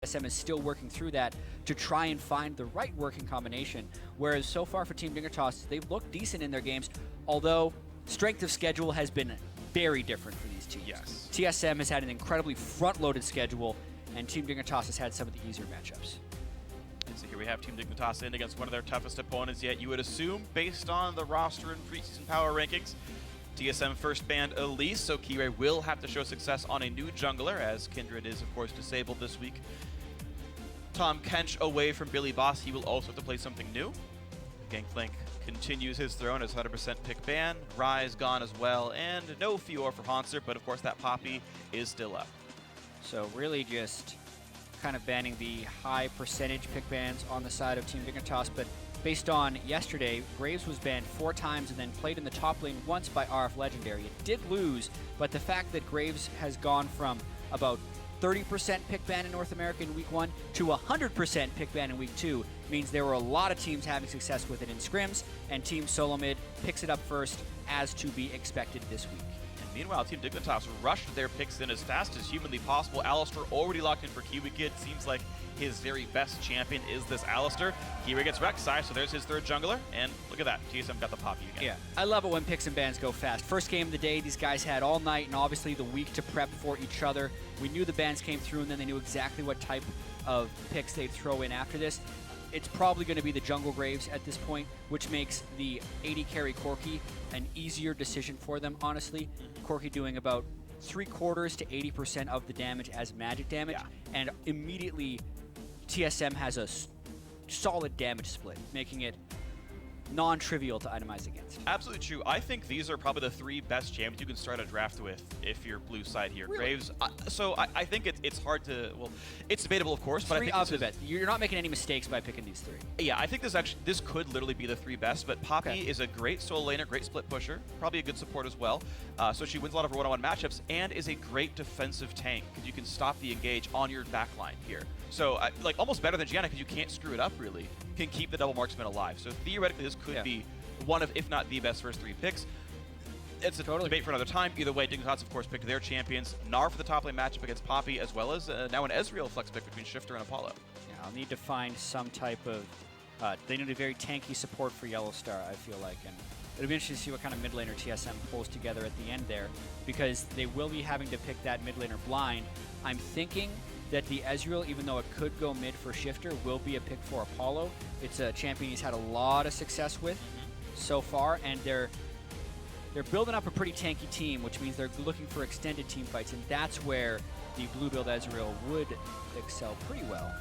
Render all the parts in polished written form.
TSM is still working through that to try and find the right working combination. Whereas so far for Team Dignitas, they've looked decent in their games, although strength of schedule has been very different for these teams. Yes. TSM has had an incredibly front-loaded schedule, and Team Dignitas has had some of the easier matchups. So here we have Team Dignitas in against one of their toughest opponents yet. You would assume, based on the roster and preseason power rankings, TSM first banned Elise, so Kirei will have to show success on a new jungler, as Kindred is, of course, disabled this week. Tom Kench away from Billy Boss. He will also have to play something new. Gangplank continues his throne as 100% pick ban. Rise gone as well, and no Fior for Hanser, but of course that Poppy is still up. So really just kind of banning the high percentage pick bans on the side of Team Dignitas, but based on yesterday, Graves was banned 4 times and then played in the top lane once by RF Legendary. It did lose, but the fact that Graves has gone from about 30% pick ban in North America in week 1 to 100% pick ban in week 2 means there were a lot of teams having success with it in scrims, and Team SoloMid picks it up first, as to be expected this week. And meanwhile, Team Dignitas rushed their picks in as fast as humanly possible. Alistar already locked in for Kiwi Kid. Seems like his very best champion is this Alistar. Kiwi gets Rek'Sai, so there's his third jungler, and look at that, TSM got the Poppy again. Yeah, I love it when picks and bans go fast. First game of the day, these guys had all night and obviously the week to prep for each other. We knew the bans came through, and then they knew exactly what type of picks they'd throw in after this. It's probably going to be the Jungle Graves at this point, which makes the 80 carry Corki an easier decision for them, honestly. Corki doing about 3/4 to 80% of the damage as magic damage, and immediately TSM has a solid damage split, making it non-trivial to itemize against. Absolutely true. I think these are probably the 3 best champions you can start a draft with if you're blue side here. Really? Graves, so I think it's hard to, well, it's debatable of course, but I think of the best. You're not making any mistakes by picking these 3. Yeah, I think this could literally be the 3 best, but Poppy is a great solo laner, great split pusher, probably a good support as well. So she wins a lot of her one-on-one matchups, and is a great defensive tank, because you can stop the engage on your backline here. So, like, almost better than Gianna, because you can't screw it up, really. Can keep the double marksman alive. So theoretically, this could be one of, if not the best first 3 picks. It's a debate for another time. Either way, Dignitas, of course, picked their champions. Gnar for the top lane matchup against Poppy, as well as now an Ezreal flex pick between Shifter and Apollo. Yeah, I'll need to find some type of... they need a very tanky support for Yellowstar, I feel like. And it'll be interesting to see what kind of mid laner TSM pulls together at the end there, because they will be having to pick that mid laner blind. I'm thinking that the Ezreal, even though it could go mid for Shifter, will be a pick for Apollo. It's a champion he's had a lot of success with so far, and they're building up a pretty tanky team, which means they're looking for extended team fights, and that's where the blue build Ezreal would excel pretty well.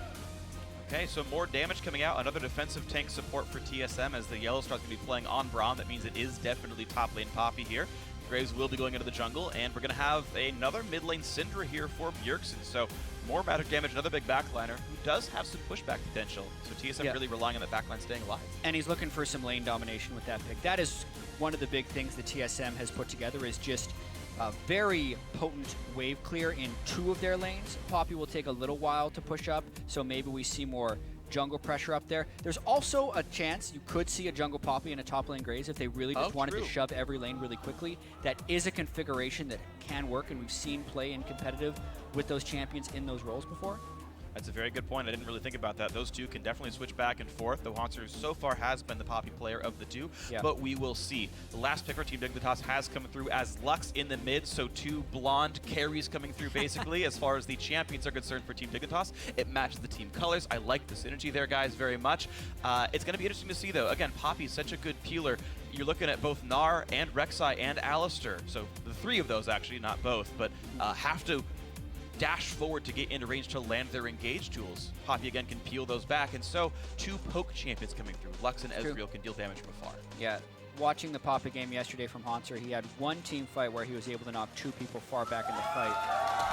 Okay, so more damage coming out. Another defensive tank support for TSM, as the Yellowstar's going to be playing on Braum. That means it is definitely top lane Poppy here. Graves will be going into the jungle, and we're going to have another mid lane Syndra here for Bjergsen. So more magic damage, another big backliner who does have some pushback potential. So TSM really relying on that backline staying alive. And he's looking for some lane domination with that pick. That is one of the big things that TSM has put together, is just a very potent wave clear in 2 of their lanes. Poppy will take a little while to push up, so maybe we see more jungle pressure up there. There's also a chance you could see a jungle Poppy and a top lane Graves if they really just wanted to shove every lane really quickly. That is a configuration that can work, and we've seen play in competitive with those champions in those roles before. That's a very good point. I didn't really think about that. Those 2 can definitely switch back and forth, though Hanser so far has been the Poppy player of the 2, but we will see. The last pick for Team Dignitas has come through as Lux in the mid, so 2 blonde carries coming through basically as far as the champions are concerned for Team Dignitas. It matches the team colors. I like the synergy there, guys, very much. It's going to be interesting to see, though. Again, Poppy's such a good peeler. You're looking at both Gnar and Rek'Sai and Alistar, so the 3 of those actually, not both, but have to dash forward to get into range to land their engage tools. Poppy again can peel those back, and so 2 poke champions coming through. Lux and Ezreal can deal damage from afar. Yeah, watching the Poppy game yesterday from Hanser, he had 1 team fight where he was able to knock 2 people far back in the fight.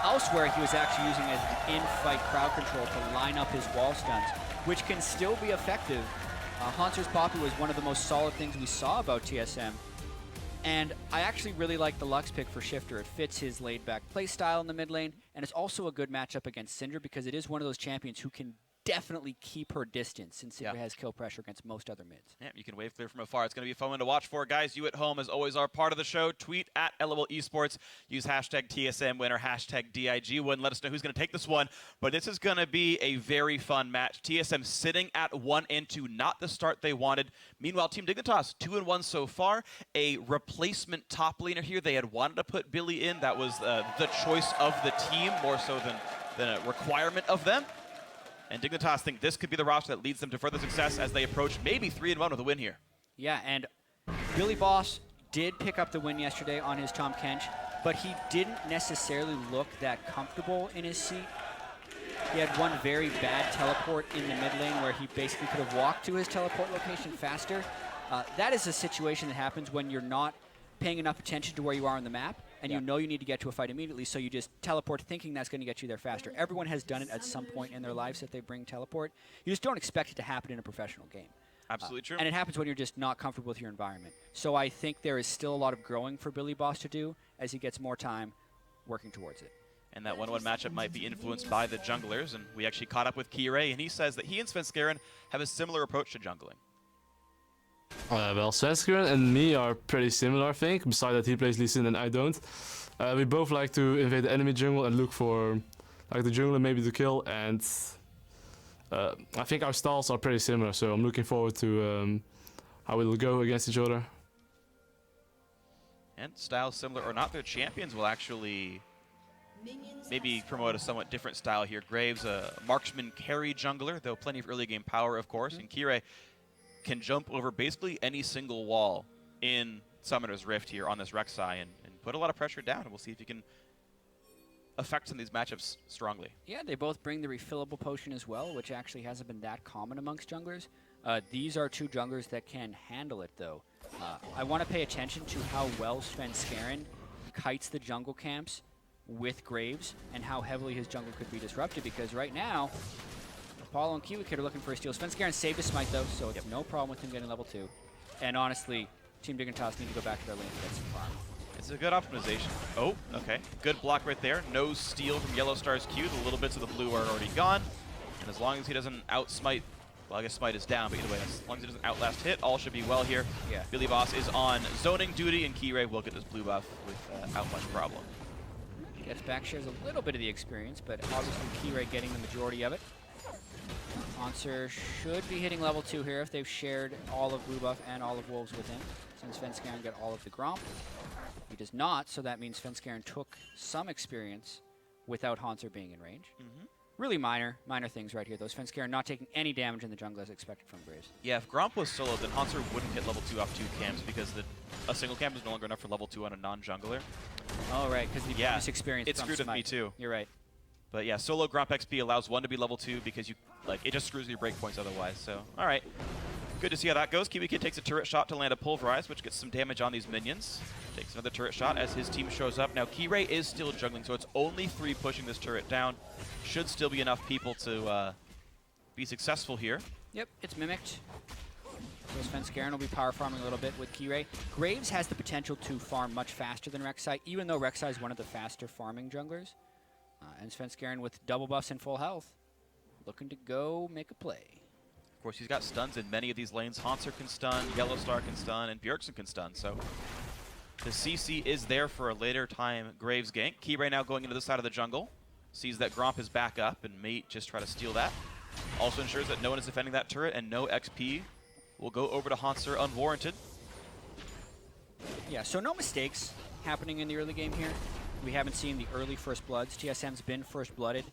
Elsewhere, he was actually using it as an in-fight crowd control to line up his wall stuns, which can still be effective. Hanser's Poppy was one of the most solid things we saw about TSM. And I actually really like the Lux pick for Shifter. It fits his laid-back play style in the mid lane, and it's also a good matchup against Syndra, because it is one of those champions who can definitely keep her distance since Secret has kill pressure against most other mids. Yeah, you can wave clear from afar. It's going to be a fun one to watch for. Guys, you at home, as always, are part of the show. Tweet at LOL Esports. Use hashtag TSM winner, hashtag DIG win. Let us know who's going to take this one. But this is going to be a very fun match. TSM sitting at 1-2, not the start they wanted. Meanwhile, Team Dignitas, 2-1 so far. A replacement top laner here. They had wanted to put Billy in. That was the choice of the team, more so than a requirement of them. And Dignitas think this could be the roster that leads them to further success as they approach maybe 3-1 with a win here. Yeah, and Billy Boss did pick up the win yesterday on his Tahm Kench, but he didn't necessarily look that comfortable in his seat. He had one very bad teleport in the mid lane where he basically could have walked to his teleport location faster. That is a situation that happens when you're not paying enough attention to where you are on the map, and you know you need to get to a fight immediately, so you just teleport thinking that's going to get you there faster. Everyone has done it at some point in their lives if they bring teleport. You just don't expect it to happen in a professional game. Absolutely true. And it happens when you're just not comfortable with your environment. So I think there is still a lot of growing for Billy Boss to do as he gets more time working towards it. And that 1-1 matchup might be influenced by the junglers, and we actually caught up with Kirei, and he says that he and Svenskeren have a similar approach to jungling. Well, Svenskeren and me are pretty similar, I think. Besides that, he plays Lee Sin and I don't. We both like to invade the enemy jungle and look for like the jungler maybe to kill. And I think our styles are pretty similar, so I'm looking forward to how it will go against each other. And styles similar or not, their champions will actually maybe promote a somewhat different style here. Graves, a marksman carry jungler, though plenty of early game power, of course. And Kirei can jump over basically any single wall in Summoner's Rift here on this Rek'Sai and put a lot of pressure down. And we'll see if he can affect some of these matchups strongly. Yeah, they both bring the refillable potion as well, which actually hasn't been that common amongst junglers. These are two junglers that can handle it, though. I want to pay attention to how well Svenskeren kites the jungle camps with Graves and how heavily his jungle could be disrupted, because right now, Apollo and Kiwi Kid are looking for a steal. Svenskeren saved his smite, though, so it's no problem with him getting level 2. And honestly, Team Dignitas need to go back to their lane to get some farm. It's a good optimization. Oh, okay. Good block right there. No steal from Yellow Star's Q. The little bits of the blue are already gone. And as long as he doesn't out-smite, well, I guess smite is down, but either way, as long as he doesn't outlast hit, all should be well here. Yeah. Billy Boss is on zoning duty, and Kirei will get this blue buff without much problem. Gets back, shares a little bit of the experience, but obviously Kirei getting the majority of it. Answer should be hitting level 2 here if they've shared all of blue buff and all of wolves with him, since Svenskeren got all of the Gromp. He does not, so that means Svenskeren took some experience without Hanser being in range. Really minor things right here, though. Svenskeren not taking any damage in the jungle as expected from Graves. Yeah, if Gromp was solo, then Hanser wouldn't hit level 2 off 2 camps because a single camp is no longer enough for level 2 on a non-jungler. Oh, right, because the bonus experience it from screwed with me too. You're right. But yeah, solo Gromp XP allows one to be level 2 because it just screws your breakpoints otherwise. So, all right. Good to see how that goes. Kiwi Kid takes a turret shot to land a Pulverize, which gets some damage on these minions. Takes another turret shot as his team shows up. Now, Kirei is still juggling, so it's only 3 pushing this turret down. Should still be enough people to be successful here. Yep, it's mimicked. So Svenskeren will be power farming a little bit with Kirei. Graves has the potential to farm much faster than Rek'Sai, even though Rek'Sai is one of the faster farming junglers. And Svenskeren with double buffs and full health, looking to go make a play. Of course, he's got stuns in many of these lanes. Hanser can stun, Yellow Star can stun, and Bjergsen can stun. So the CC is there for a later time Graves gank. Kirei now going into the side of the jungle. Sees that Gromp is back up and may just try to steal that. Also ensures that no one is defending that turret and no XP will go over to Hanser unwarranted. Yeah, so no mistakes happening in the early game here. We haven't seen the early first bloods. TSM's been first blooded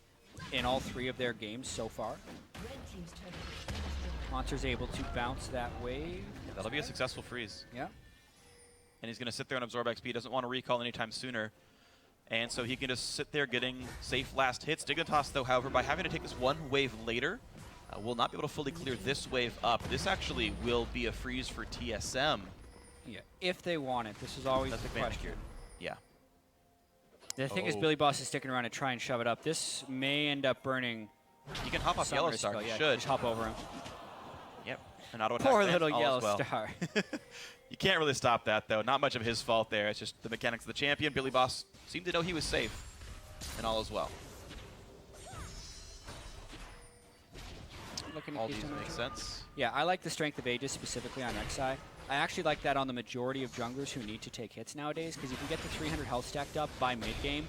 in all 3 of their games so far. Hanser's able to bounce that wave. Yeah, that'll be a successful freeze. Yeah. And he's going to sit there and absorb XP. Doesn't want to recall anytime sooner. And so he can just sit there getting safe last hits. Dignitas, though, however, by having to take this one wave later, will not be able to fully clear this wave up. This actually will be a freeze for TSM. Yeah, if they want it. This is always the question. Yeah. The thing is, Billy Boss is sticking around to try and shove it up. This may end up burning. You can hop off Yellow Star. Yeah, should just hop over him. Yep. An auto attack. Poor little Yellow well. Star. You can't really stop that, though. Not much of his fault there. It's just the mechanics of the champion. Billy Boss seemed to know he was safe, and all is well. looking at All these Keystone. make sense. Yeah, I like the Strength of Aegis specifically on Rek'Sai. I actually like that on the majority of junglers who need to take hits nowadays, because you can get the 300 health stacked up by mid-game,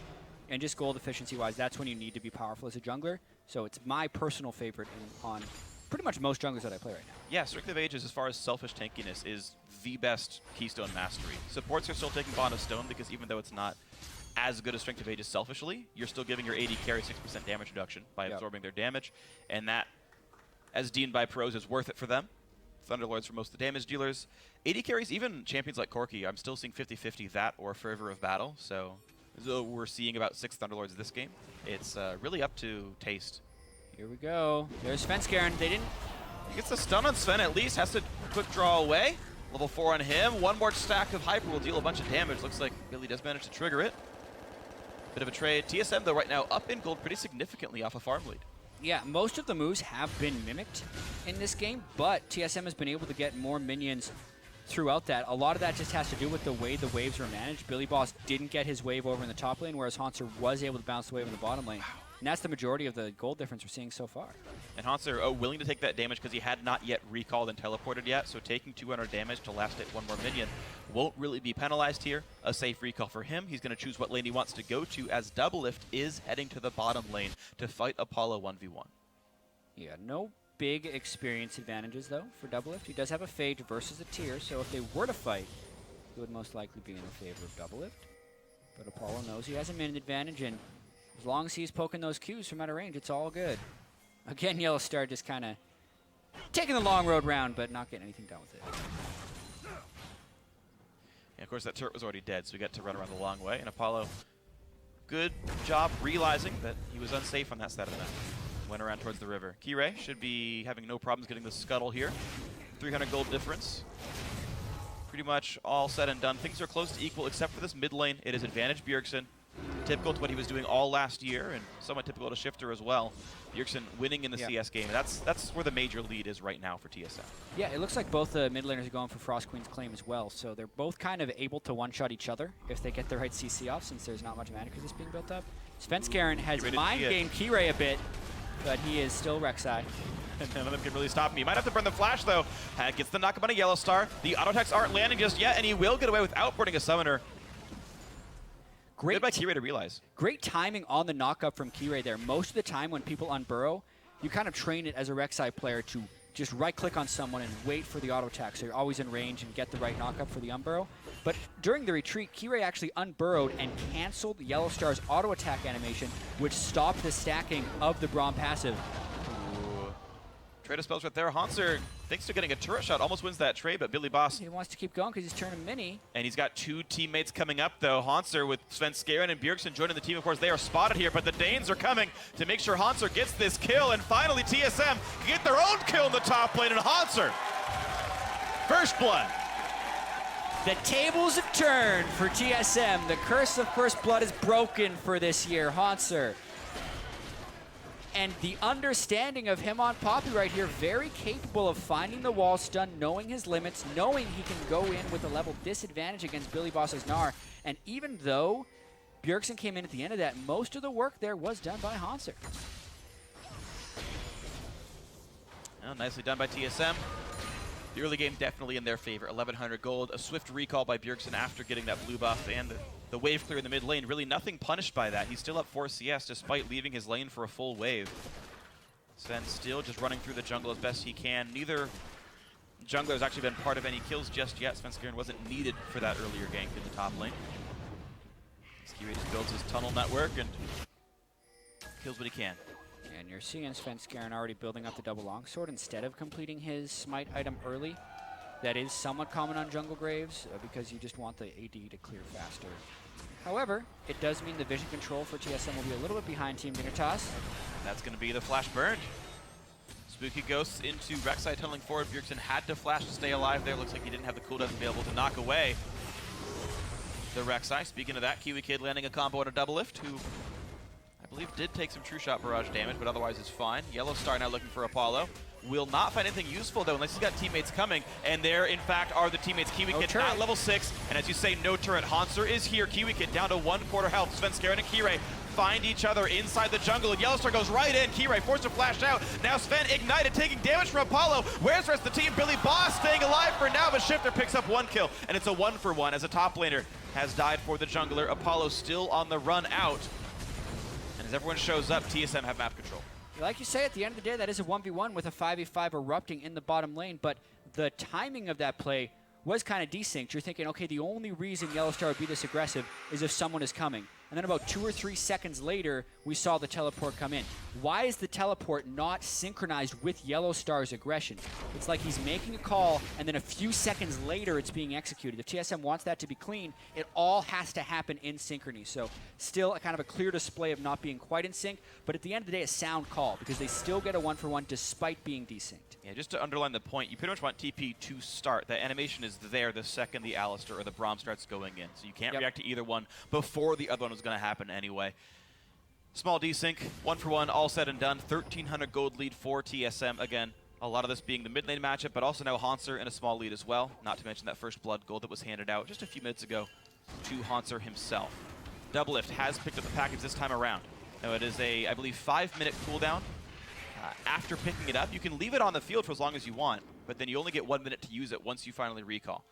and just gold efficiency-wise, that's when you need to be powerful as a jungler. So it's my personal favorite on pretty much most junglers that I play right now. Yeah, Strength of Ages, as far as selfish tankiness, is the best Keystone mastery. Supports are still taking Bond of Stone, because even though it's not as good as Strength of Ages selfishly, you're still giving your AD carry 6% damage reduction by absorbing their damage, and that, as deemed by pros, is worth it for them. Thunderlords for most of the damage dealers. AD carries, even champions like Corki, I'm still seeing 50-50 that or Fervor of Battle, so we're seeing about 6 Thunderlords this game. It's really up to taste. Here we go. There's Svenskeren. They didn't... He gets the stun on Sven at least, has to quick draw away. Level 4 on him. One more stack of Hyper will deal a bunch of damage. Looks like Billy does manage to trigger it. Bit of a trade. TSM, though, right now up in gold pretty significantly off a farm lead. Yeah, most of the moves have been mimicked in this game, but TSM has been able to get more minions throughout that. A lot of that just has to do with the way the waves were managed. Billy Boss didn't get his wave over in the top lane, whereas Hanser was able to bounce the wave in the bottom lane. And that's the majority of the gold difference we're seeing so far. And Hanser willing to take that damage because he had not yet recalled and teleported yet, so taking 200 damage to last hit one more minion won't really be penalized here. A safe recall for him. He's going to choose what lane he wants to go to, as Doublelift is heading to the bottom lane to fight Apollo 1v1. Yeah, no big experience advantages, though, for Doublelift. He does have a Phage versus a Tier, so if they were to fight, he would most likely be in the favor of Doublelift. But Apollo knows he has a minute advantage, and as long as he's poking those Qs from out of range, it's all good. Again, Yellow Star just kind of taking the long road round, but not getting anything done with it. And of course, that turret was already dead, so we got to run around the long way. And Apollo, good job realizing that he was unsafe on that side of the map. Went around towards the river. Kirei should be having no problems getting the scuttle here. 300 gold difference. Pretty much all said and done. Things are close to equal, except for this mid lane. It is advantage Bjergsen. Typical to what he was doing all last year, and somewhat typical to Shifter as well. Bjergsen winning in the CS game. That's where the major lead is right now for TSM. Yeah, it looks like both the mid laners are going for Frost Queen's claim as well, so they're both kind of able to one-shot each other if they get the right CC off, since there's not much mana resist being built up. Svenskeren has mind-gamed Kirei a bit, but he is still Rek'Sai. And none of them can really stop him. He might have to burn the flash, though. Gets the knock-up on a Yellow Star. The auto attacks aren't landing just yet, and he will get away without burning a summoner. Good by Kirei to realize. Great timing on the knock-up from Kirei there. Most of the time when people unburrow, you kind of train it as a Rek'Sai player to just right-click on someone and wait for the auto attack, so you're always in range and get the right knock-up for the unburrow. But during the retreat, Kirei actually unburrowed and canceled Yellow Star's auto attack animation, which stopped the stacking of the Braum passive. Trade of spells right there. Hanser, thanks to getting a turret shot, almost wins that trade, but Billy Boss... He wants to keep going because he's turning mini. And he's got 2 teammates coming up, though. Hanser with Svenskeren and Bjergsen joining the team. Of course, they are spotted here, but the Danes are coming to make sure Hanser gets this kill. And finally, TSM get their own kill in the top lane, and Hanser, first blood. The tables have turned for TSM. The curse of first blood is broken for this year. Hanser. And the understanding of him on Poppy right here, very capable of finding the wall stun, knowing his limits, knowing he can go in with a level disadvantage against Billy Boss's Gnar. And even though Bjergsen came in at the end of that, most of the work there was done by Hanser. Well, nicely done by TSM. The early game definitely in their favor. 1,100 gold, a swift recall by Bjergsen after getting that blue buff, and the wave clear in the mid lane. Really nothing punished by that. He's still up 4 CS despite leaving his lane for a full wave. Sven still just running through the jungle as best he can. Neither jungler has actually been part of any kills just yet. Svenskeren wasn't needed for that earlier gank in the top lane. Skirei just builds his tunnel network and kills what he can. And you're seeing Svenskeren already building up the double longsword instead of completing his smite item early. That is somewhat common on jungle graves because you just want the AD to clear faster. However, it does mean the vision control for TSM will be a little bit behind Team Dignitas. That's going to be the flash burned. Spooky Ghosts into Rek'Sai tunneling forward. Bjergsen had to flash to stay alive there. Looks like he didn't have the cooldown available to knock away the Rek'Sai. Speaking of that, Kiwi Kid landing a combo on a Doublelift, who I believe did take some true shot barrage damage, but otherwise is fine. Yellow Star now looking for Apollo. Will not find anything useful, though, unless he's got teammates coming. And there, in fact, are the teammates. Kiwi Kid at level 6. And as you say, no turret. Hanser is here. Kiwi Kid down to 1/4 health. Svenskeren and Kirei find each other inside the jungle, and Yellowstar goes right in. Kirei forced to flash out. Now Sven ignited, taking damage from Apollo. Where's the rest of the team? Billy Boss staying alive for now, but Shifter picks up 1 kill, and it's a 1-for-1 as a top laner has died for the jungler. Apollo still on the run out. And as everyone shows up, TSM have map control. Like you say, at the end of the day, that is a 1v1 with a 5v5 erupting in the bottom lane, but the timing of that play was kind of desynced. You're thinking, okay, the only reason Yellowstar would be this aggressive is if someone is coming. And then about 2 or 3 seconds later, we saw the teleport come in. Why is the teleport not synchronized with Yellowstar's aggression? It's like he's making a call, and then a few seconds later, it's being executed. If TSM wants that to be clean, it all has to happen in synchrony. So still a kind of a clear display of not being quite in sync, but at the end of the day, a sound call, because they still get a 1-for-1 despite being desynced. Yeah, just to underline the point, you pretty much want TP to start. That animation is there the second the Alistar or the Braum starts going in. So you can't react to either one before the other one was going to happen anyway. Small desync, 1-for-1, all said and done. 1,300 gold lead for TSM. Again, a lot of this being the mid lane matchup, but also now Hanser in a small lead as well. Not to mention that first blood gold that was handed out just a few minutes ago to Hanser himself. Doublelift has picked up the package this time around. Now it is a, I believe, 5-minute cooldown. After picking it up, you can leave it on the field for as long as you want, but then you only get 1 minute to use it once you finally recall.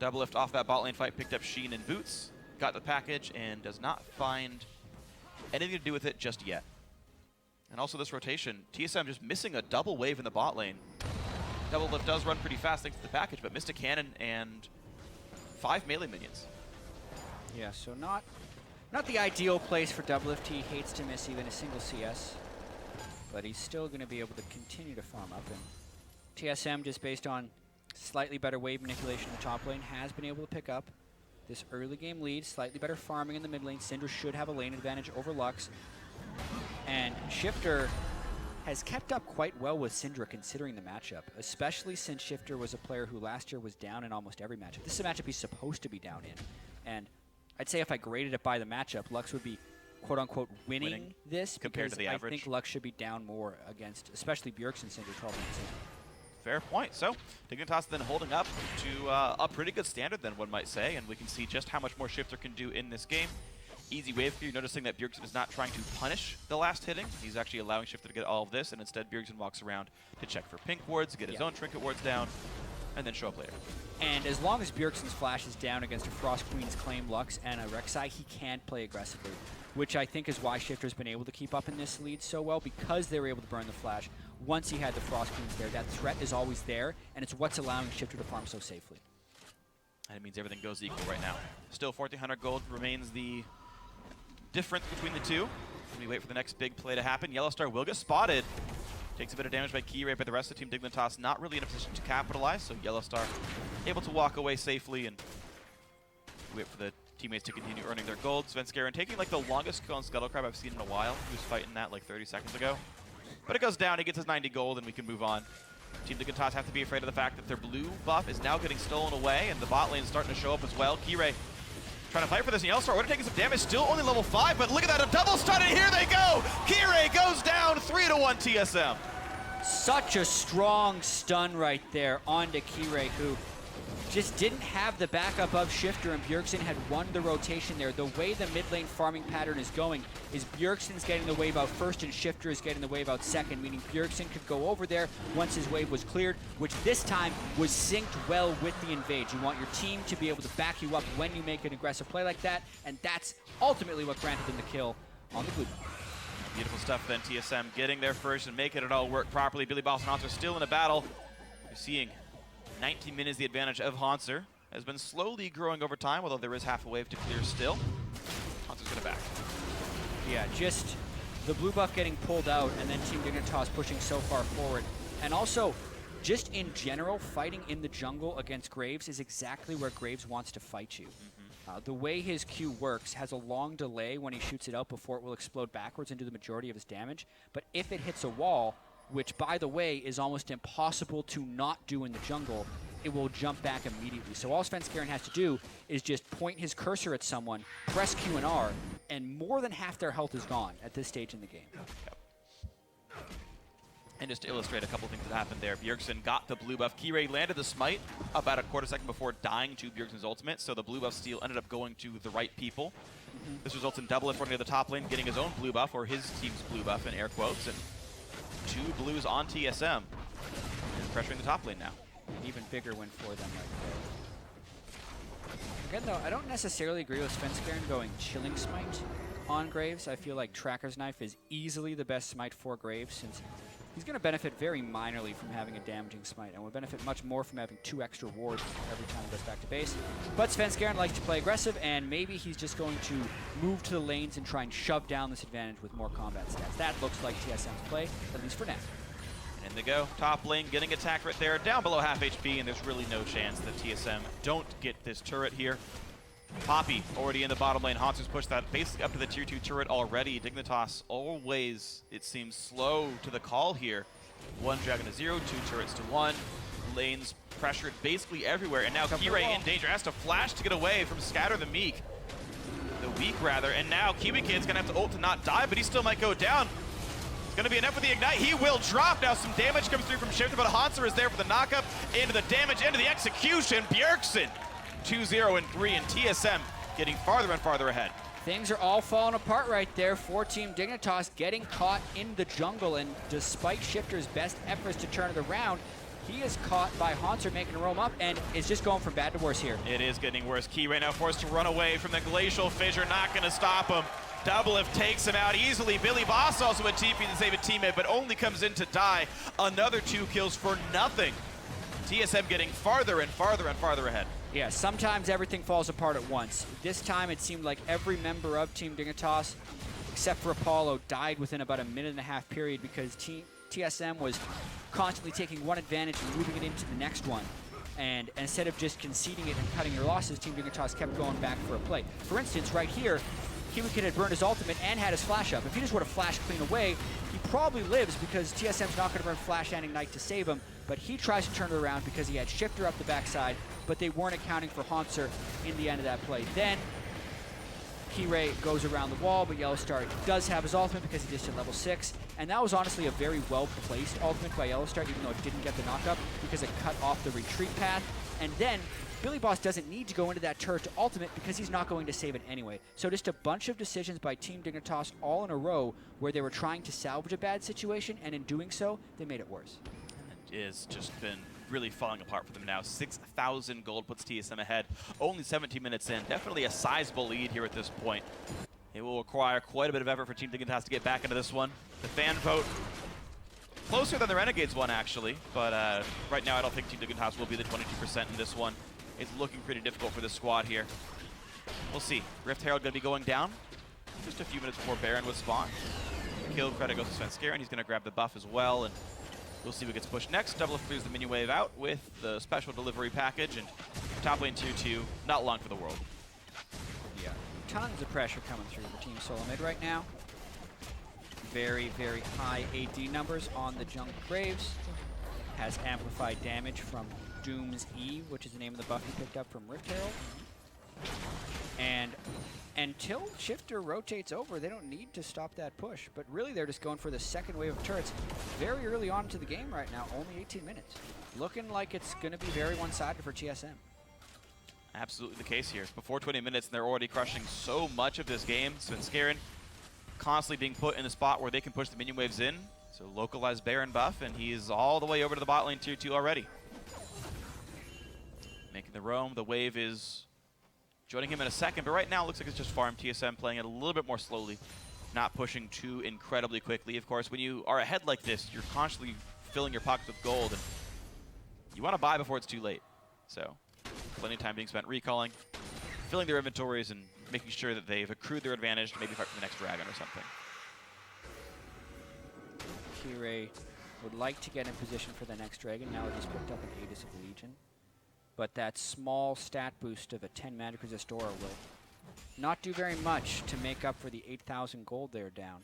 Doublelift off that bot lane fight picked up Sheen and Boots, got the package, and does not find anything to do with it just yet. And also this rotation, TSM just missing a double wave in the bot lane. Doublelift does run pretty fast thanks to the package, but missed a cannon and 5 melee minions. Yeah, so not the ideal place for Doublelift. He hates to miss even a single CS. But he's still going to be able to continue to farm up. And TSM, just based on slightly better wave manipulation in the top lane, has been able to pick up this early game lead. Slightly better farming in the mid lane. Syndra should have a lane advantage over Lux. And Shifter has kept up quite well with Syndra considering the matchup, especially since Shifter was a player who last year was down in almost every matchup. This is a matchup he's supposed to be down in. And I'd say if I graded it by the matchup, Lux would be quote-unquote winning this compared to the average. I think Lux should be down more against, especially Bjergsen Syndra 12 minutes in. Fair point. So Dignitas then holding up to a pretty good standard then, one might say, and we can see just how much more Shifter can do in this game. Easy wave here. You're noticing that Bjergsen is not trying to punish the last hitting. He's actually allowing Shifter to get all of this, and instead Bjergsen walks around to check for pink wards, get his own trinket wards down, and then show up later. And as long as Bjergsen's flash is down against a Frost Queen's Claim, Lux, and a Rek'Sai, he can play aggressively, which I think is why Shifter's been able to keep up in this lead so well, because they were able to burn the flash. Once he had the Frost Queens there, that threat is always there, and it's what's allowing Shifter to farm so safely. And it means everything goes equal right now. Still 1,400 gold remains the difference between the two. We wait for the next big play to happen. Yellowstar will get spotted. Takes a bit of damage by Kirei, but the rest of the team, Dignitas, not really in a position to capitalize, so Yellowstar able to walk away safely and wait for the teammates to continue earning their gold. Svenskeren taking like the longest kill on Scuttlecrab I've seen in a while. He was fighting that like 30 seconds ago. But it goes down, he gets his 90 gold, and we can move on. Team Dignitas have to be afraid of the fact that their blue buff is now getting stolen away, and the bot lane is starting to show up as well. Kirei trying to fight for this, and Yellowstar taking some damage, still only level 5, but look at that, a double stun, and here they go! Kirei goes down, 3-1 TSM. Such a strong stun right there onto Kirei, who just didn't have the backup of Shifter, and Bjergsen had won the rotation there. The way the mid lane farming pattern is going is Bjergsen's getting the wave out first and Shifter is getting the wave out second, meaning Bjergsen could go over there once his wave was cleared, which this time was synced well with the invade. You want your team to be able to back you up when you make an aggressive play like that, and that's ultimately what granted them the kill on the blue buff. Beautiful stuff then, TSM getting there first and making it all work properly. Billy Boss and Hanser still in a battle. You're seeing 19 minutes the advantage of Hanser. Has been slowly growing over time, although there is half a wave to clear still. Hanser's gonna back. Yeah, just the blue buff getting pulled out and then Team Dignitas pushing so far forward. And also, just in general, fighting in the jungle against Graves is exactly where Graves wants to fight you. The way his Q works has a long delay when he shoots it out before it will explode backwards and do the majority of his damage. But if it hits a wall, which, by the way, is almost impossible to not do in the jungle, it will jump back immediately. So all Svenskeren has to do is just point his cursor at someone, press Q and R, and more than half their health is gone at this stage in the game. And just to illustrate a couple things that happened there, Bjergsen got the blue buff. Kirei landed the smite about a quarter second before dying to Bjergsen's ultimate, so the blue buff steal ended up going to the right people. This results in Double running to the top lane, getting his own blue buff, or his team's blue buff in air quotes, and 2 blues on TSM. And pressuring the top lane now. An even bigger win for them right there. Again, though, I don't necessarily agree with Svenskeren going Chilling Smite on Graves. I feel like Tracker's Knife is easily the best smite for Graves, since he's going to benefit very minorly from having a damaging smite, and will benefit much more from having 2 extra wards every time he goes back to base. But Svenskeren likes to play aggressive, and maybe he's just going to move to the lanes and try and shove down this advantage with more combat stats. That looks like TSM's play, at least for now. And in they go. Top lane getting attacked right there, down below half HP, and there's really no chance that TSM don't get this turret here. Poppy already in the bottom lane. Hansu's pushed that basically up to the tier 2 turret already. Dignitas always, it seems, slow to the call here. 1 dragon to 0, 2 turrets to 1. Lanes pressured basically everywhere, and now Kirei in danger. Has to flash to get away from Scatter the Weak, rather. And now Kiwi Kid's gonna have to ult to not die, but he still might go down. It's gonna be enough for the ignite. He will drop. Now some damage comes through from Shifter, but Hansu is there for the knockup, into the damage, into the execution. Bjergsen 2-0 and 3, and TSM getting farther and farther ahead. Things are all falling apart right there for Team Dignitas, getting caught in the jungle, and despite Shifter's best efforts to turn it around, he is caught by Hansu making a roam up, and is just going from bad to worse here. It is getting worse. Kirei now forced to run away from the Glacial Fissure, not gonna stop him. Doublelift takes him out easily. Billy Boss also a TP to save a teammate, but only comes in to die. Another 2 kills for nothing. TSM getting farther and farther and farther ahead. Yeah, sometimes everything falls apart at once. This time it seemed like every member of Team Dignitas, except for Apollo, died within about a 1.5-minute period because TSM was constantly taking one advantage and moving it into the next one. And instead of just conceding it and cutting your losses, Team Dignitas kept going back for a play. For instance, right here, Kiwi Kid had burned his ultimate and had his flash up. If he just would have flashed clean away, he probably lives because TSM's not going to burn flash and ignite to save him, but he tries to turn it around because he had Shifter up the backside, but they weren't accounting for Hansu in the end of that play. Then Kirei goes around the wall, but Yellowstar does have his ultimate because he just hit level 6, and that was honestly a very well-placed ultimate by Yellowstar, even though it didn't get the knockup because it cut off the retreat path. And then Billy Boss doesn't need to go into that turret to ultimate because he's not going to save it anyway. So just a bunch of decisions by Team Dignitas all in a row where they were trying to salvage a bad situation, and in doing so, they made it worse. It has just been really falling apart for them now. 6,000 gold puts TSM ahead. Only 17 minutes in. Definitely a sizable lead here at this point. It will require quite a bit of effort for Team Dignitas to get back into this one. The fan vote, closer than the Renegades one, actually. But right now, I don't think Team Dignitas will be the 22% in this one. It's looking pretty difficult for this squad here. We'll see. Rift Herald going to be going down just a few minutes before Baron would spawn. Kill credit goes to Svenskeren. He's going to grab the buff as well, and we'll see what gets pushed next. Doublelift clears the minion wave out with the special delivery package, and top lane tier 2, not long for the world. Yeah, tons of pressure coming through for Team SoloMid right now. Very, very high AD numbers on the jungle Graves. Has amplified damage from Doom's E, which is the name of the buff he picked up from Rift Herald. And until Shifter rotates over, they don't need to stop that push. But really, they're just going for the second wave of turrets very early on into the game right now, only 18 minutes. Looking like it's going to be very one-sided for TSM. Absolutely the case here. It's before 20 minutes, and they're already crushing so much of this game. Svenskeren constantly being put in a spot where they can push the minion waves in. So localized Baron buff, and he's all the way over to the bot lane tier 2 already. Making the roam. The wave is joining him in a second, but right now it looks like it's just farm. TSM playing it a little bit more slowly, not pushing too incredibly quickly. Of course, when you are ahead like this, you're constantly filling your pockets with gold, and you want to buy before it's too late. So plenty of time being spent recalling, filling their inventories, and making sure that they've accrued their advantage to maybe fight for the next dragon or something. Kirei would like to get in position for the next dragon. Now he just picked up an Aegis of Legion. But that small stat boost of a 10 magic resist aura will not do very much to make up for the 8,000 gold they're down.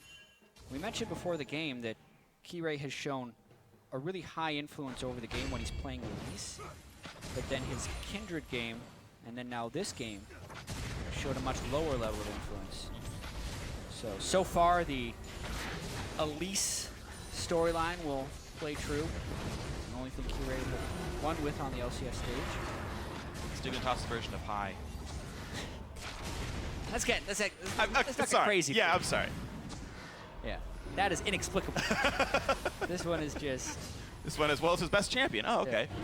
We mentioned before the game that Kirei has shown a really high influence over the game when he's playing Elise, but then his Kindred game, and then now this game, showed a much lower level of influence. So far the Elise storyline will play true. The only thing Key Ray won with on the LCS stage. It's Dignitas' version of high. Let's not get sorry. crazy. Yeah, I'm sorry. Yeah, that is inexplicable. This one is just... This one as well as his best champion. Oh, okay. Yeah.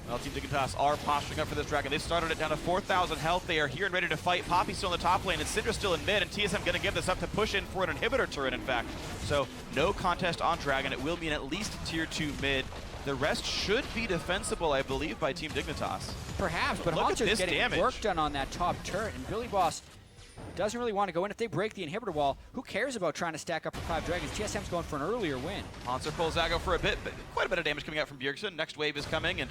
Well, Team Dignitas are posturing up for this dragon. They started it down to 4,000 health. They are here and ready to fight. Poppy's still in the top lane, and Syndra's still in mid, and TSM going to give this up to push in for an inhibitor turret, in fact. So, no contest on dragon. It will mean at least tier 2 mid. The rest should be defensible, I believe, by Team Dignitas. Perhaps, but Haunter's getting work done on that top turret, and Billy Boss doesn't really want to go in. If they break the inhibitor wall, who cares about trying to stack up for 5 dragons? TSM's going for an earlier win. Haunter pulls Zago for a bit, but quite a bit of damage coming out from Bjergsen. Next wave is coming, and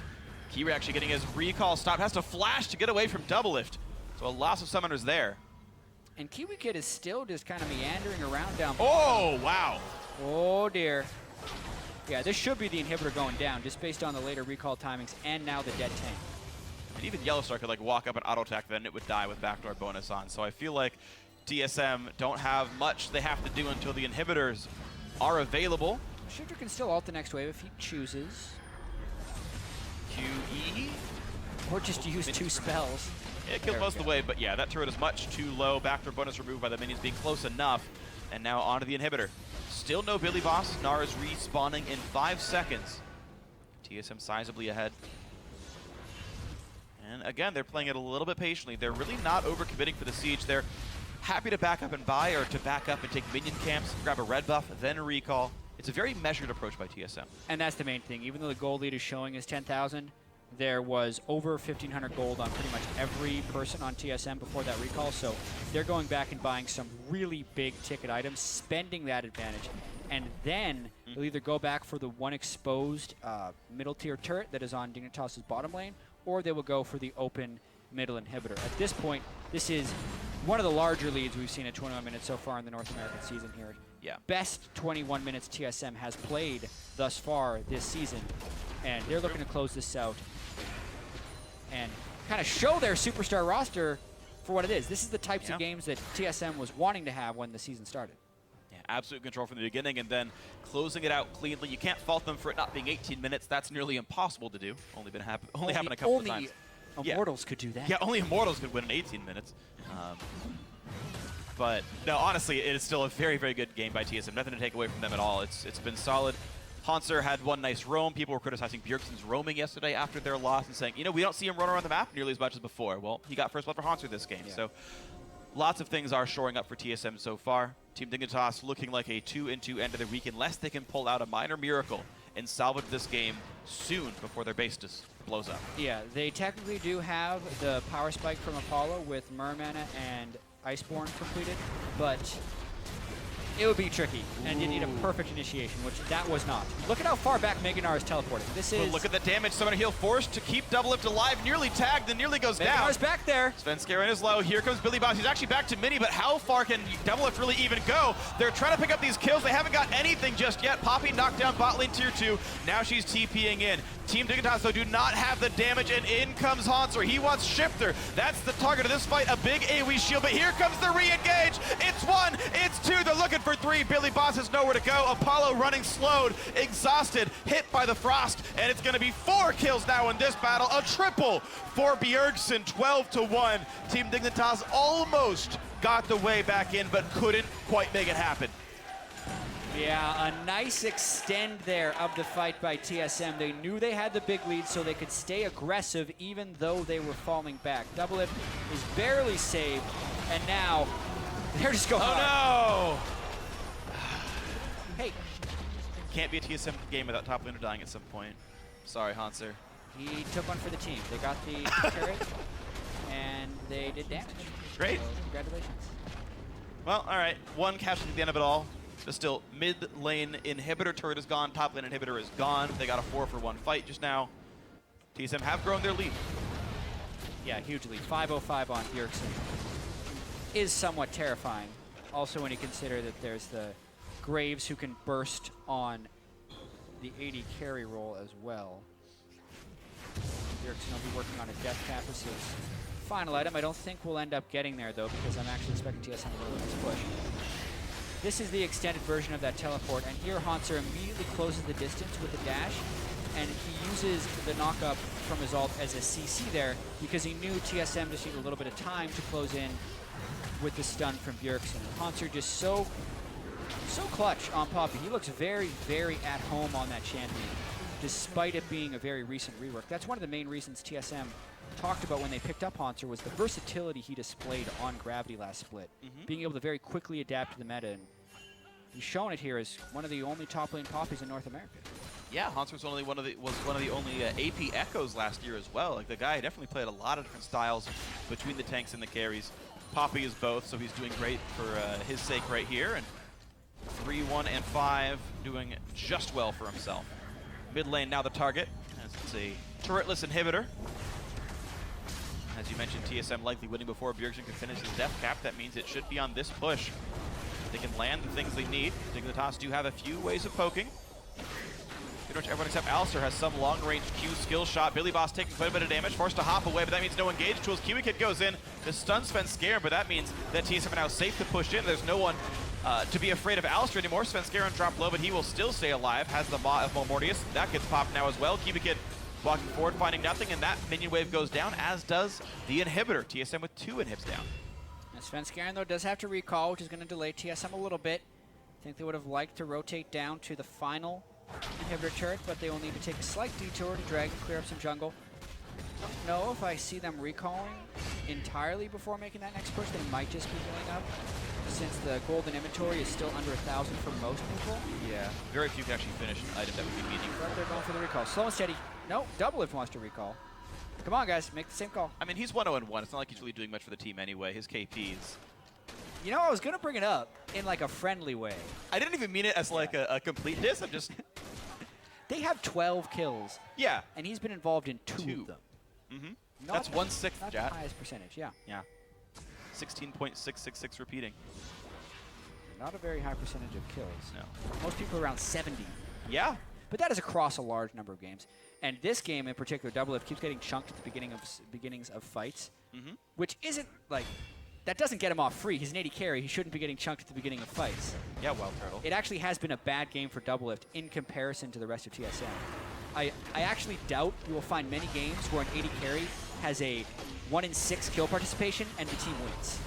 Kira actually getting his recall stopped. Has to flash to get away from Double Lift. So a loss of summoners there. And Kiwi Kid is still just kind of meandering around down. Oh, wow. Oh, dear. Yeah, this should be the inhibitor going down, just based on the later recall timings and now the dead tank. And even Yellowstar could like walk up and auto attack, then it would die with backdoor bonus on. So I feel like DSM don't have much they have to do until the inhibitors are available. Shifter can still ult the next wave if he chooses. QE. Or just use 2 spells. Yeah, it killed most of the wave, but yeah, that turret is much too low. Backdoor bonus removed by the minions being close enough. And now onto the inhibitor. Still no Billy Boss. Nara's respawning in 5 seconds. TSM sizably ahead. And again, they're playing it a little bit patiently. They're really not overcommitting for the siege. They're happy to back up and buy, or to back up and take minion camps, grab a red buff, then a recall. It's a very measured approach by TSM. And that's the main thing. Even though the gold lead is showing is 10,000, there was over 1,500 gold on pretty much every person on TSM before that recall. So they're going back and buying some really big ticket items, spending that advantage. And then they'll either go back for the one exposed middle tier turret that is on Dignitas' bottom lane, or they will go for the open middle inhibitor. At this point, this is one of the larger leads we've seen at 21 minutes so far in the North American season here. Yeah. Best 21 minutes TSM has played thus far this season, and they're looking to close this out and kind of show their superstar roster for what it is. This is the types of games that TSM was wanting to have when the season started. Yeah, absolute control from the beginning, and then closing it out cleanly. You can't fault them for it not being 18 minutes. That's nearly impossible to do. Only happened a couple of times. Immortals could do that. Yeah, only Immortals could win in 18 minutes. But no, honestly, it is still a very, very good game by TSM. Nothing to take away from them at all. It's been solid. Haunter had one nice roam. People were criticizing Bjergsen's roaming yesterday after their loss and saying, you know, we don't see him run around the map nearly as much as before. Well, he got first blood for Haunter this game. Yeah. So lots of things are shoring up for TSM so far. Team Dignitas looking like a 2-2 end of the week, unless they can pull out a minor miracle and salvage this game soon before their base just blows up. Yeah, they technically do have the power spike from Apollo with Mermana and Iceborne completed, but it would be tricky, and you need a perfect initiation, which that was not. Look at how far back Meganar is teleporting. This is... But look at the damage Summoner Heal forced to keep Double Lift alive, nearly tagged and nearly goes down. Meganar's back there. Svenskeren is low. Here comes Billy Boss. He's actually back to mini, but how far can Double Lift really even go? They're trying to pick up these kills. They haven't got anything just yet. Poppy knocked down bot lane tier 2. Now she's TPing in. Team Dignitas, though, do not have the damage, and in comes Haunter. He wants Shifter. That's the target of this fight, a big AoE shield, but here comes the re-engage. It's 1, it's 2, they're looking for 3. Billy Boss has nowhere to go. Apollo running slowed, exhausted, hit by the frost, and it's going to be 4 kills now in this battle. A triple for Bjergsen, 12-1. Team Dignitas almost got the way back in, but couldn't quite make it happen. Yeah, a nice extend there of the fight by TSM. They knew they had the big lead, so they could stay aggressive even though they were falling back. Double Lift is barely saved, and now they're just going hard. No! Hey. Can't be a TSM game without top laner dying at some point. Sorry, Haunter. He took one for the team. They got the turret, and they did damage. Great. So congratulations. Well, all right. 1 casualty at the end of it all. But still, mid lane inhibitor turret is gone, top lane inhibitor is gone. They got a 4-for-1 fight just now. TSM have grown their lead. Yeah, hugely. 505 on Bjergsen is somewhat terrifying. Also, when you consider that there's the Graves who can burst on the 80 carry roll as well. Bjergsen will be working on his death cap as his final item. I don't think we'll end up getting there, though, because I'm actually expecting TSM to win this push. This is the extended version of that teleport, and here Haunter immediately closes the distance with the dash, and he uses the knock-up from his ult as a CC there because he knew TSM just needed a little bit of time to close in with the stun from Bjergsen. Haunter just so clutch on Poppy. He looks very, very at home on that champion, despite it being a very recent rework. That's one of the main reasons TSM talked about when they picked up Haunter was the versatility he displayed on Gravity last split. Being able to very quickly adapt to the meta, and he's shown it here as one of the only top lane Poppies in North America. Yeah, Haunter was one of the only AP echoes last year as well. Like, the guy definitely played a lot of different styles between the tanks and the carries. Poppy is both, so he's doing great for his sake right here. And 3, 1, and 5 doing just well for himself. Mid lane now the target, as it's a turretless inhibitor. As you mentioned, TSM likely winning before Bjergsen can finish his death cap. That means it should be on this push. They can land the things they need. Dignitas do have a few ways of poking. Pretty much everyone except Alistair has some long-range Q skill shot. Billy Boss taking quite a bit of damage, forced to hop away, but that means no engage tools. Kiwi Kid goes in. The stun Svenskeren, but that means that TSM are now safe to push in. There's no one to be afraid of Alistair anymore. Svenskeren dropped low, but he will still stay alive. Has the Maw of Mortius. That gets popped now as well. Kiwi Kid walking forward, finding nothing, and that minion wave goes down, as does the inhibitor. TSM with 2 inhibs down. Svenskeren, though, does have to recall, which is going to delay TSM a little bit. I think they would have liked to rotate down to the final inhibitor turret, but they will need to take a slight detour to drag and clear up some jungle. I don't know if I see them recalling entirely before making that next push. They might just be healing up, since the golden inventory is still under 1,000 for most people. Yeah, very few can actually finish an item that would be meaningful. But they're going for the recall. Slow and steady. No, Doublelift wants to recall. Come on, guys, make the same call. I mean, he's 1-0-1. It's not like he's really doing much for the team anyway. His KPs. You know, I was going to bring it up in like a friendly way. I didn't even mean it as like a complete diss. I'm just... They have 12 kills. Yeah. And he's been involved in 2 of them. That's 1/6, Not Jat. the highest percentage, yeah. Yeah. 16.666 repeating. Not a very high percentage of kills. No. Most people around 70. Yeah. But that is across a large number of games. And this game in particular, Doublelift keeps getting chunked at the beginnings of fights, which isn't like... That doesn't get him off free. He's an 80 carry. He shouldn't be getting chunked at the beginning of fights. Yeah, Wild Turtle. It actually has been a bad game for Doublelift in comparison to the rest of TSM. I actually doubt you will find many games where an 80 carry has a 1 in 6 kill participation and the team wins.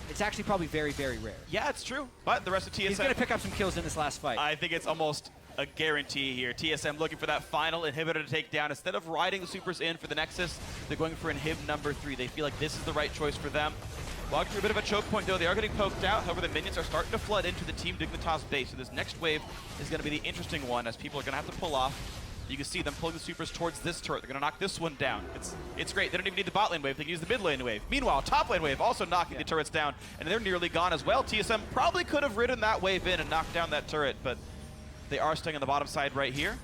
It's actually probably very, very rare. Yeah, it's true. But the rest of TSM... He's going to pick up some kills in this last fight. I think it's almost a guarantee here. TSM looking for that final inhibitor to take down. Instead of riding the supers in for the Nexus, they're going for inhib number 3. They feel like this is the right choice for them. Walking through a bit of a choke point, though. They are getting poked out. However, the minions are starting to flood into the Team Dignitas base. So this next wave is going to be the interesting one, as people are going to have to pull off. You can see them pulling the supers towards this turret. They're going to knock this one down. It's great. They don't even need the bot lane wave. They can use the mid lane wave. Meanwhile, top lane wave also knocking the turrets down, and they're nearly gone as well. TSM probably could have ridden that wave in and knocked down that turret, but they are staying on the bottom side right here.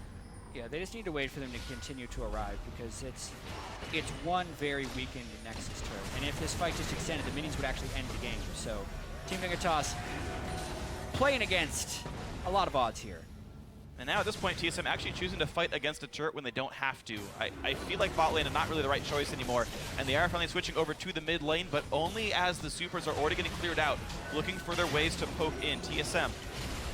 Yeah, they just need to wait for them to continue to arrive, because it's one very weakened Nexus turret. And if this fight just extended, the minions would actually end the game. So Team Dignitas playing against a lot of odds here. And now at this point, TSM actually choosing to fight against a turret when they don't have to. I feel like bot lane is not really the right choice anymore. And they are finally switching over to the mid lane, but only as the supers are already getting cleared out, looking for their ways to poke in. TSM,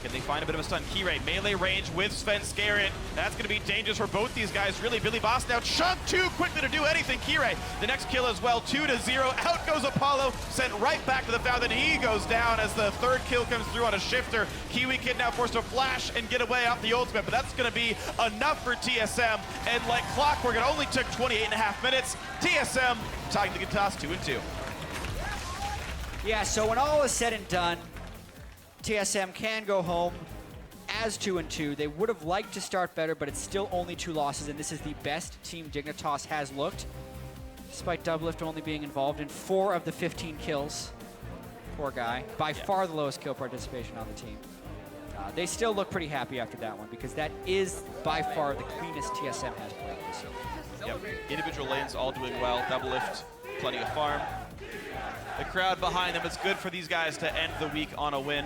can they find a bit of a stun? Kirei, melee range with Svenskeren. That's going to be dangerous for both these guys, really. Billy Boss now chunked too quickly to do anything. Kirei, the next kill as well, 2-0. Out goes Apollo, sent right back to the fountain. He goes down as the 3rd kill comes through on a shifter. Kiwi Kid now forced to flash and get away off the ultimate, but that's going to be enough for TSM. And like clockwork, it only took 28.5 minutes. TSM tying the Dignitas 2-2. Yeah, so when all is said and done, TSM can go home as 2-2. They would have liked to start better, but it's still only 2 losses, and this is the best Team Dignitas has looked, despite Doublelift only being involved in 4 of the 15 kills. Poor guy. By far the lowest kill participation on the team. They still look pretty happy after that one, because that is by far the cleanest TSM has played this year. Yep. Individual lanes all doing well. Doublelift, plenty of farm. The crowd behind them, it's good for these guys to end the week on a win.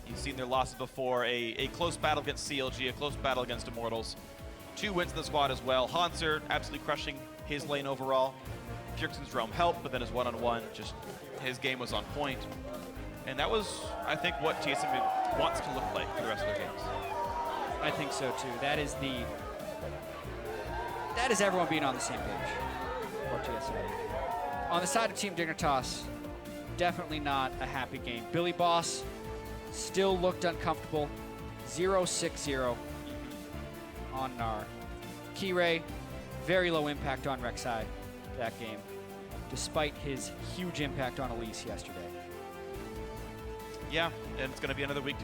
You've seen their losses before, a close battle against CLG, a close battle against Immortals. 2 wins in the squad as well. Haunter absolutely crushing his lane overall. Bjergsen's roam helped, but then his one-on-one, just his game was on point. And that was, I think, what TSM wants to look like for the rest of their games. I think so too. That is everyone being on the same page for TSM. On the side of Team Dignitas, definitely not a happy game. Billy Boss still looked uncomfortable. 0-6-0 on Gnar. Kirei, very low impact on Rek'Sai that game, despite his huge impact on Elise yesterday. Yeah, and it's going to be another week to